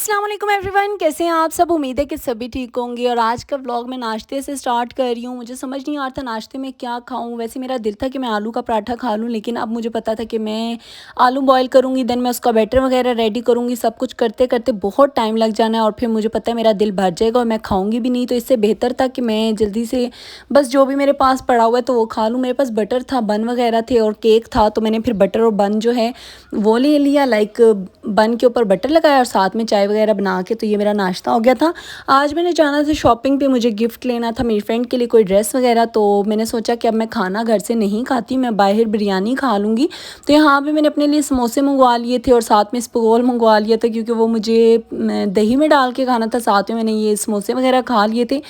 अस्सलाम वालेकुम एवरीवन, कैसे हैं आप सब। उम्मीद है कि सभी ठीक होंगे। और आज का व्लॉग मैं नाश्ते से स्टार्ट कर रही हूँ। मुझे समझ नहीं आ रहा था नाश्ते में क्या खाऊं। वैसे मेरा दिल था कि मैं आलू का पराठा खा लूं, लेकिन अब मुझे पता था कि मैं आलू बॉईल करूँगी, देन मैं उसका बैटर वगैरह रेडी करूँगी। सब कुछ करते करते बहुत टाइम लग जाना है और फिर मुझे पता है मेरा दिल भर जाएगा और मैं खाऊँगी भी नहीं। तो इससे बेहतर था कि मैं जल्दी से बस जो भी मेरे पास पड़ा हुआ है तो वो खा लूँ। मेरे पास बटर था, बन वगैरह थे और केक था, तो मैंने फिर बटर और बन जो है वो ले लिया। लाइक बन के ऊपर बटर लगाया और साथ में चाय वगैरह बना के, तो ये मेरा नाश्ता हो गया था। आज मैंने जाना था शॉपिंग पे, मुझे गिफ्ट लेना था मेरी फ्रेंड के लिए, कोई ड्रेस वगैरह। तो मैंने सोचा कि अब मैं खाना घर से नहीं खाती, मैं बाहर बिरयानी खा लूँगी। तो यहाँ पे मैंने अपने लिए समोसे मंगवा लिए थे और साथ में स्पोल मंगवा लिया था, क्योंकि वो मुझे दही में डाल के खाना था। साथ में मैंने ये समोसे वगैरह खा लिए थे।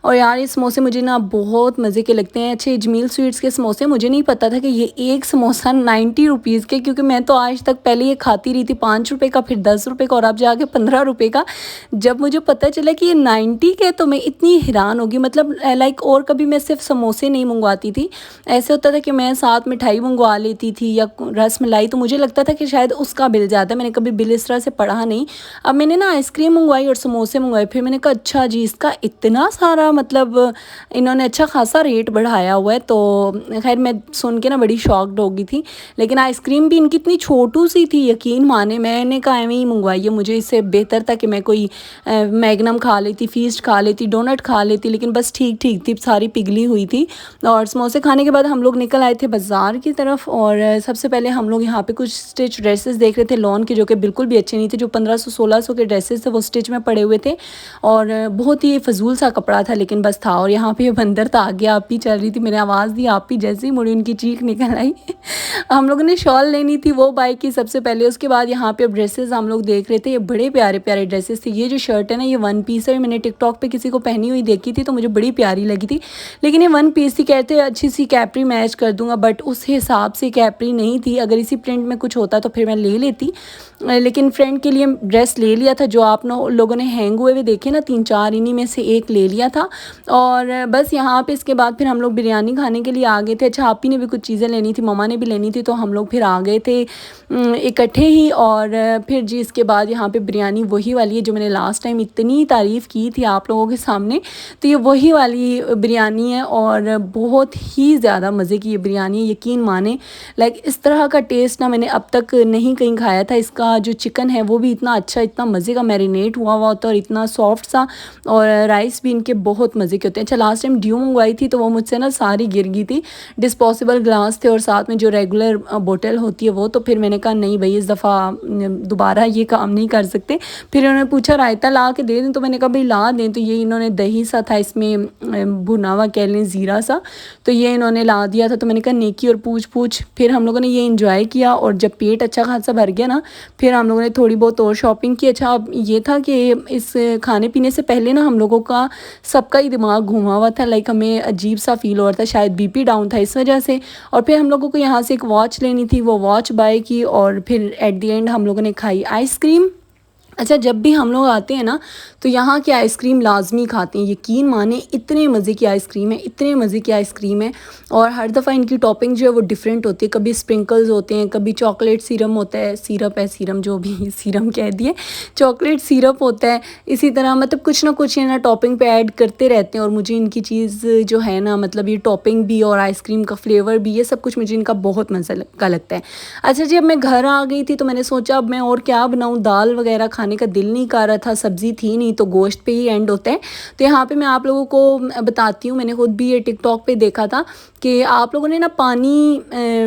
और यार ये समोसे मुझे ना बहुत मज़े के लगते हैं। अच्छे जमील स्वीट्स के समोसे, मुझे नहीं पता था कि ये एक समोसा 90 रुपीज़ के, क्योंकि मैं तो आज तक पहले ये खाती रही थी 5 रुपये का, फिर 10 रुपये का और अब जाके 15 रुपये का। जब मुझे पता चला कि ये 90 के, तो मैं इतनी हैरान होगी। मतलब लाइक और कभी मैं सिर्फ समोसे नहीं मंगवाती थी, ऐसे होता था कि मैं साथ मिठाई मंगवा लेती थी या रस मलाई, तो मुझे लगता था कि शायद उसका बिल ज़्यादा है। मैंने कभी बिल इस तरह से पढ़ा नहीं। अब मैंने ना आइसक्रीम मंगवाई और समोसे मंगवाए, फिर मैंने कहा अच्छा जी, इसका इतना सारा मतलब इन्होंने अच्छा खासा रेट बढ़ाया हुआ है। तो खैर मैं सुन के ना बड़ी शॉक्ड हो गई थी। लेकिन आइसक्रीम भी इनकी इतनी छोटू सी थी, यकीन माने। मैंने कहा एवं ही मंगवाई है, मुझे इससे बेहतर था कि मैं कोई मैग्नम खा लेती, फीस्ट खा लेती, डोनट खा लेती, लेकिन बस ठीक ठीक थी, सारी पिघली हुई थी। और समोसे खाने के बाद हम लोग निकल आए थे बाज़ार की तरफ। और सबसे पहले हम लोग यहाँ पे कुछ स्टिच ड्रेसेस देख रहे थे लॉन के, जो कि बिल्कुल भी अच्छे नहीं थे। जो 1500-1600 के ड्रेसेस थे वो स्टिच में पड़े हुए थे और बहुत ही फजूल सा कपड़ा था, लेकिन बस था। और यहाँ पे बंदर था आगे, आप ही चल रही थी, मैंने आवाज़ दी, आप ही जैसे ही मुड़ी उनकी चीख निकल आई। हम लोगों ने शॉल लेनी थी, वो बाई की सबसे पहले। उसके बाद यहाँ पे अब ड्रेसेस हम लोग देख रहे थे। ये बड़े प्यारे प्यारे ड्रेसेस थे। ये जो शर्ट है ना, ये वन पीस है। मैंने टिकटॉक पे किसी को पहनी हुई देखी थी तो मुझे बड़ी प्यारी लगी थी, लेकिन ये वन पीस थी। कहते अच्छी सी कैप्री मैच कर दूंगा, बट उस हिसाब से कैप्री नहीं थी। अगर इसी प्रिंट में कुछ होता तो फिर मैं ले लेती, लेकिन फ्रेंड के लिए ड्रेस ले लिया था। जो आप लोगों ने हैंग हुए हुए देखे ना 3-4, इन्हीं में से एक ले लिया था। और बस यहाँ पे इसके बाद फिर हम लोग बिरयानी खाने के लिए आ गए थे। अच्छा, आप ही ने भी कुछ चीज़ें लेनी थी, ममा ने भी लेनी थी, तो हम लोग फिर आ गए थे इकट्ठे ही। और फिर जी इसके बाद यहाँ पे बिरयानी वही वाली है जो मैंने लास्ट टाइम इतनी तारीफ़ की थी आप लोगों के सामने। तो ये वही वाली बिरयानी है और बहुत ही ज़्यादा मज़े की ये बिरयानी है, यकीन माने। लाइक इस तरह का टेस्ट ना मैंने अब तक नहीं कहीं खाया था। इसका जो चिकन है वो भी इतना अच्छा, इतना मज़े का मैरिनेट हुआ हुआ होता है और इतना सॉफ्ट सा। और राइस भी इनके बहुत मज़े के होते हैं। अच्छा, लास्ट टाइम ड्यू मंगवाई थी तो वो मुझसे ना सारी गिर गई थी। डिस्पोजेबल ग्लास थे और साथ में जो रेगुलर बोतल होती है वो। तो फिर मैंने कहा नहीं भाई, इस दफ़ा दोबारा ये काम नहीं कर सकते। फिर उन्होंने पूछा रायता ला के दे दें, तो मैंने कहा भाई ला दें। तो ये इन्होंने दही सा था, इसमें भुना हुआ कह लें ज़ीरा सा, तो ये इन्होंने ला दिया था। तो मैंने कहा नेकी और पूछ पूछ। फिर हम लोगों ने ये इंजॉय किया और जब पेट अच्छा खासा भर गया ना, फिर हम लोगों ने थोड़ी बहुत और शॉपिंग की। अच्छा, अब ये था कि इस खाने पीने से पहले ना हम लोगों का सबका ही दिमाग घुमा हुआ था। लाइक हमें अजीब सा फील हो रहा था, शायद बीपी डाउन था इस वजह से। और फिर हम लोगों को यहाँ से एक वॉच लेनी थी, वो वॉच बाय की और फिर एट द एंड हम लोगों ने खाई आइसक्रीम। अच्छा, जब भी हम लोग आते हैं ना तो यहाँ की आइसक्रीम लाजमी खाते हैं, यकीन माने इतने मज़े की आइसक्रीम है, इतने मज़े की आइसक्रीम है। और हर दफ़ा इनकी टॉपिंग जो है वो डिफरेंट होती है। कभी स्प्रिंकल्स होते हैं, कभी चॉकलेट सीरम होता है, सिरप है, सीरम जो भी सीरम कह दिए, चॉकलेट सिरप होता है। इसी तरह मतलब कुछ ना कुछ ये ना टॉपिंग पे ऐड करते रहते हैं। और मुझे इनकी चीज़ जो है ना, मतलब ये टॉपिंग भी और आइसक्रीम का फ्लेवर भी, ये सब कुछ मुझे इनका बहुत मज़ा का लगता है। अच्छा जी, अब मैं घर आ गई थी तो मैंने सोचा अब मैं और क्या बनाऊँ। दाल वगैरह खाने का दिल नहीं कर रहा था, सब्ज़ी थी नहीं, तो गोश्त पे ही एंड होता है। तो यहाँ पे मैं आप लोगों को बताती हूँ, मैंने खुद भी ये टिकटॉक पे देखा था कि आप लोगों ने ना पानी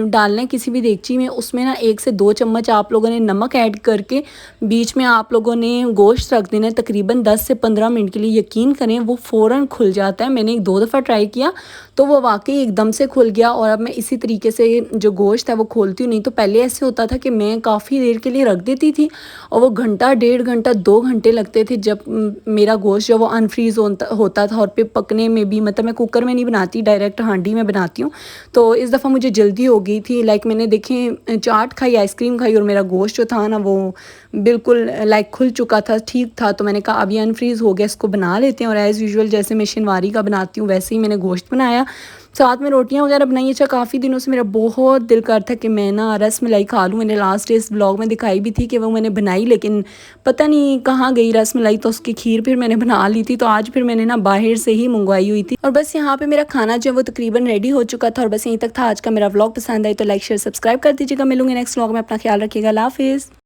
डालना है किसी भी देगची में, उसमें ना 1 से 2 चम्मच आप लोगों ने नमक ऐड करके बीच में आप लोगों ने गोश्त रख देना है तकरीबन 10 से 15 मिनट के लिए। यकीन करें वो फ़ौरन खुल जाता है। मैंने 1-2 दफ़ा ट्राई किया तो वो वाकई एकदम से खुल गया। और अब मैं इसी तरीके से जो गोश्त है वो खोलती हूँ। नहीं तो पहले ऐसे होता था कि मैं काफ़ी देर के लिए रख देती थी और वो घंटा, 1.5 घंटा, 2 घंटे लगते थे जब मेरा गोश्त जो वो अनफ्रीज़ होता था। और फिर पकने में भी, मतलब मैं कुकर में नहीं बनाती, डायरेक्ट हांडी में बनाती हूँ। तो इस दफ़ा मुझे जल्दी हो गई थी। लाइक मैंने देखें चाट खाई, आइसक्रीम खाई और मेरा गोश्त जो था ना वो बिल्कुल लाइक खुल चुका था, ठीक था। तो मैंने कहा अब ये अनफ्रीज़ हो गया, इसको बना लेते हैं। और एज़ यूजुअल जैसे मैं शनवारी का बनाती हूँ वैसे ही मैंने गोश्त बनाया। साथ में रोटियाँ वगैरह बनाई। अच्छा, काफ़ी दिनों से मेरा बहुत दिल कर था कि मैं ना रस मलाई खा लूँ। मैंने लास्ट इस ब्लॉग में दिखाई भी थी कि वो मैंने बनाई, लेकिन पता नहीं कहाँ गई रस मलाई। तो उसकी खीर फिर मैंने बना ली थी, तो आज फिर मैंने ना बाहर से ही मंगवाई हुई थी। और बस यहाँ पे मेरा खाना जो है वो तकरीबन रेडी हो चुका था। और बस यहीं तक था आज का मेरा व्लॉग। पसंद आई तो लाइक शेयर सब्सक्राइब कर दीजिएगा। मिलूंगी नेक्स्ट व्लॉग में। अपना ख्याल रखिएगा। अल्लाह हाफिज़।